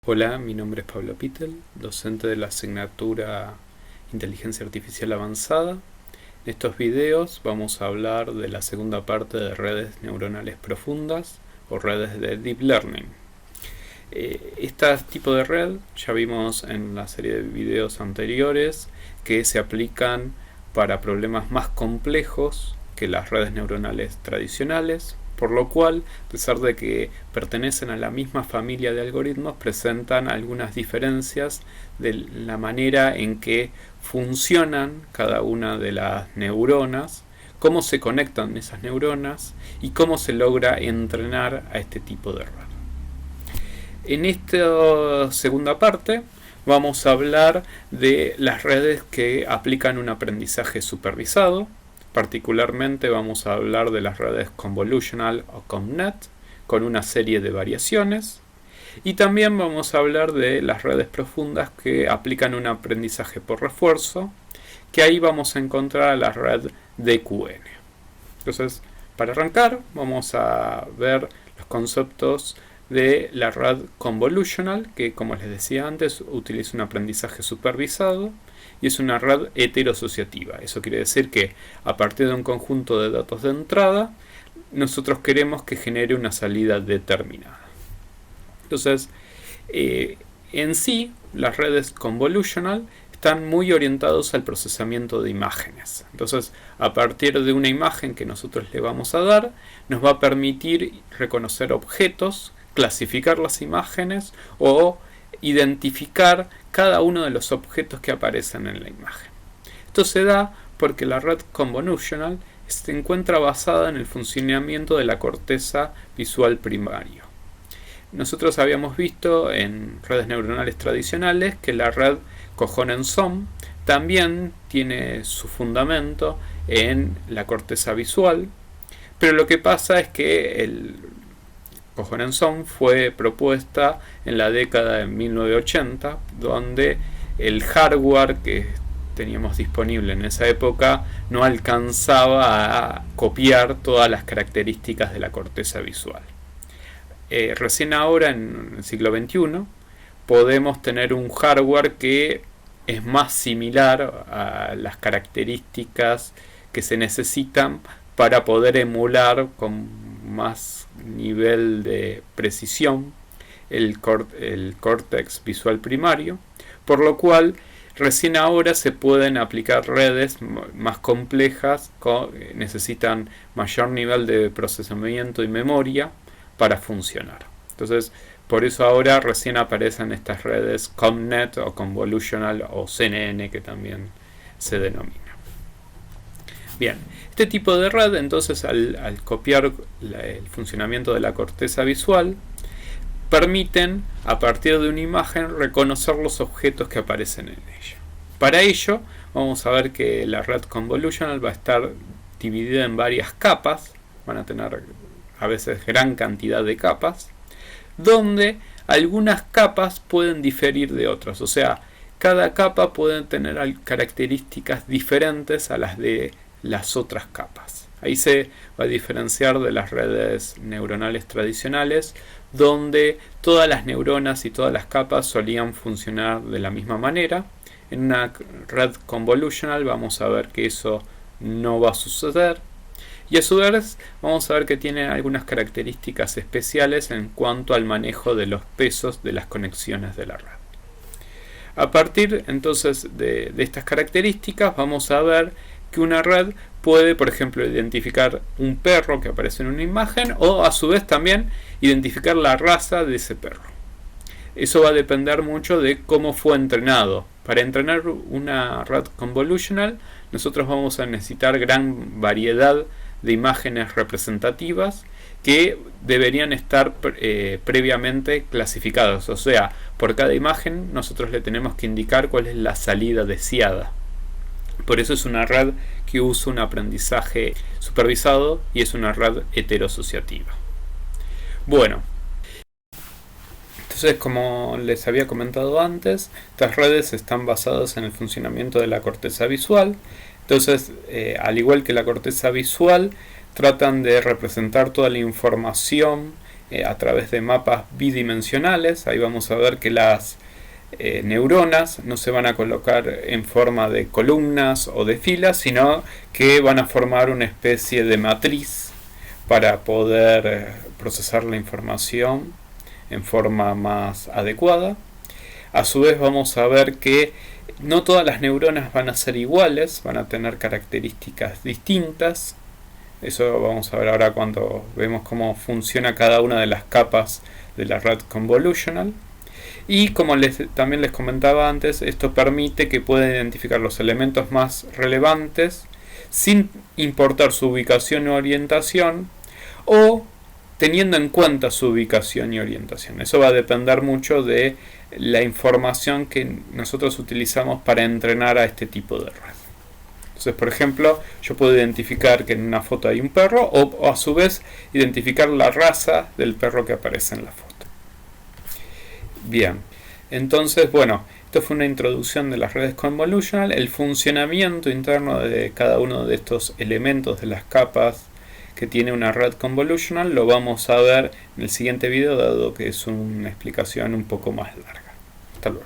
Hola, mi nombre es Pablo Pittel, docente de la asignatura Inteligencia Artificial Avanzada. En estos videos vamos a hablar de la segunda parte de redes neuronales profundas o redes de Deep Learning. Este tipo de red ya vimos en la serie de videos anteriores que se aplican para problemas más complejos que las redes neuronales tradicionales, por lo cual, a pesar de que pertenecen a la misma familia de algoritmos, presentan algunas diferencias de la manera en que funcionan cada una de las neuronas, cómo se conectan esas neuronas y cómo se logra entrenar a este tipo de red. En esta segunda parte vamos a hablar de las redes que aplican un aprendizaje supervisado. Particularmente vamos a hablar de las redes convolutional o ConvNet con una serie de variaciones. Y también vamos a hablar de las redes profundas que aplican un aprendizaje por refuerzo, que ahí vamos a encontrar la red DQN. Entonces, para arrancar, vamos a ver los conceptos de la red convolutional, que como les decía antes, utiliza un aprendizaje supervisado y es una red heterosociativa. Eso quiere decir que a partir de un conjunto de datos de entrada, nosotros queremos que genere una salida determinada. Entonces, en sí, las redes convolutional están muy orientados al procesamiento de imágenes. Entonces, a partir de una imagen que nosotros le vamos a dar, nos va a permitir reconocer objetos, clasificar las imágenes o identificar cada uno de los objetos que aparecen en la imagen. Esto se da porque la red convolutional se encuentra basada en el funcionamiento de la corteza visual primario. Nosotros habíamos visto en redes neuronales tradicionales que la red Cojones-Som también tiene su fundamento en la corteza visual, pero lo que pasa es que el Cojones-Som fue propuesta en la década de 1980, donde el hardware que teníamos disponible en esa época no alcanzaba a copiar todas las características de la corteza visual. Recién ahora, en el siglo XXI, podemos tener un hardware que es más similar a las características que se necesitan para poder emular con más nivel de precisión el córtex visual primario, por lo cual recién ahora se pueden aplicar redes más complejas que necesitan mayor nivel de procesamiento y memoria para funcionar. Entonces, por eso ahora recién aparecen estas redes ConvNet o Convolutional o CNN, que también se denomina. Bien, este tipo de red, entonces, al copiar el funcionamiento de la corteza visual, permiten, a partir de una imagen, reconocer los objetos que aparecen en ella. Para ello, vamos a ver que la red convolutional va a estar dividida en varias capas, van a tener a veces gran cantidad de capas, donde algunas capas pueden diferir de otras, o sea, cada capa puede tener características diferentes a las de las otras capas. Ahí se va a diferenciar de las redes neuronales tradicionales, donde todas las neuronas y todas las capas solían funcionar de la misma manera. En una red convolutional vamos a ver que eso no va a suceder. Y a su vez vamos a ver que tiene algunas características especiales en cuanto al manejo de los pesos de las conexiones de la red. A partir entonces de estas características vamos a ver que una red puede, por ejemplo, identificar un perro que aparece en una imagen o a su vez también identificar la raza de ese perro. Eso va a depender mucho de cómo fue entrenado. Para entrenar una red convolutional nosotros vamos a necesitar gran variedad de imágenes representativas que deberían estar previamente clasificadas. O sea, por cada imagen nosotros le tenemos que indicar cuál es la salida deseada. Por eso es una red que usa un aprendizaje supervisado y es una red heterosociativa. Bueno, entonces, como les había comentado antes, estas redes están basadas en el funcionamiento de la corteza visual. Entonces, al igual que la corteza visual, tratan de representar toda la información a través de mapas bidimensionales. Ahí vamos a ver que las neuronas no se van a colocar en forma de columnas o de filas, sino que van a formar una especie de matriz para poder procesar la información en forma más adecuada. A su vez vamos a ver que no todas las neuronas van a ser iguales, van a tener características distintas. Eso vamos a ver ahora cuando vemos cómo funciona cada una de las capas de la red convolutional. Y como también les comentaba antes, esto permite que puedan identificar los elementos más relevantes sin importar su ubicación o orientación, o teniendo en cuenta su ubicación y orientación. Eso va a depender mucho de la información que nosotros utilizamos para entrenar a este tipo de red. Entonces, por ejemplo, yo puedo identificar que en una foto hay un perro, o a su vez identificar la raza del perro que aparece en la foto. Bien, entonces, bueno, esto fue una introducción de las redes convolutional. El funcionamiento interno de cada uno de estos elementos de las capas que tiene una red convolutional lo vamos a ver en el siguiente video, dado que es una explicación un poco más larga. Hasta luego.